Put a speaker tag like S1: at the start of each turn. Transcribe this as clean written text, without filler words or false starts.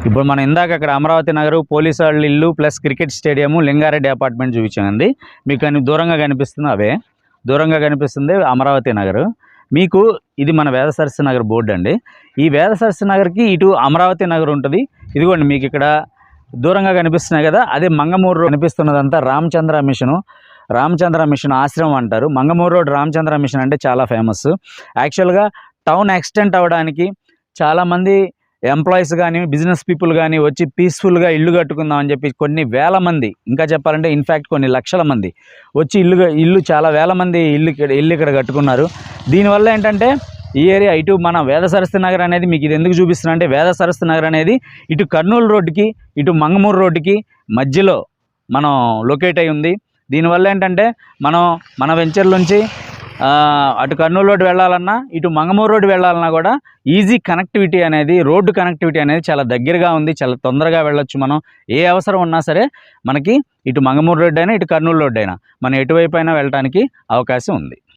S1: ఇప్పుడు మనం ఇందాక అక్కడ అమరావతి నగరు, పోలీసు వాళ్ళ ఇల్లు plus cricket stadium, Lingareddy apartment చూపించానండి. మీకు అని దూరంగా కనిపిస్తుంది అవే. దూరంగా కనిపిస్తుంది అమరావతి నగరు. మీకు ఇది మన వేద సరస్వతి నగర్ బోర్డు అండి. ఈ వేద సరస్వతి నగర్కి ఇటు అమరావతి నగర్ ఉంటుంది. ఇదిగోండి మీకు ఇక్కడ దూరంగా కనిపిస్తున్నాయి కదా, అదే మంగమూరు కనిపిస్తున్నదంతా రామచంద్ర మిషన్ ఆశ్రమం అంటారు. మంగమూరు రోడ్ రామచంద్ర మిషన్ అంటే చాలా ఫేమస్. యాక్చువల్గా టౌన్ ఎక్స్టెంట్ అవ్వడానికి చాలామంది ఎంప్లాయీస్ కానీ బిజినెస్ పీపుల్ కానీ వచ్చి పీస్ఫుల్గా ఇల్లు కట్టుకుందాం అని చెప్పి కొన్ని వేల మంది, ఇంకా చెప్పాలంటే ఇన్ఫ్యాక్ట్ కొన్ని లక్షల మంది వచ్చి ఇల్లు చాలా వేల మంది ఇల్లు ఇక్కడ కట్టుకున్నారు. దీనివల్ల ఏంటంటే ఈ ఏరియా ఇటు మన వేద సరస్వతి నగర్ అనేది మీకు ఇది ఎందుకు చూపిస్తున్నా అంటే, వేద సరస్వతి నగర్ అనేది ఇటు కర్నూలు రోడ్డుకి ఇటు మంగమూరు రోడ్డుకి మధ్యలో మనం లొకేట్ అయి ఉంది. దీనివల్ల ఏంటంటే మన వెంచర్ నుంచి అటు కర్నూలు రోడ్డు వెళ్ళాలన్నా ఇటు మంగమూరు రోడ్డు వెళ్ళాలన్నా కూడా ఈజీ కనెక్టివిటీ అనేది, రోడ్డు కనెక్టివిటీ అనేది చాలా దగ్గరగా ఉంది. చాలా తొందరగా వెళ్ళొచ్చు. మనం ఏ అవసరం ఉన్నా సరే మనకి ఇటు మంగమూరు రోడ్డు అయినా ఇటు కర్నూలు రోడ్డు అయినా మనం ఎటువైపు అయినా వెళ్ళడానికి అవకాశం ఉంది.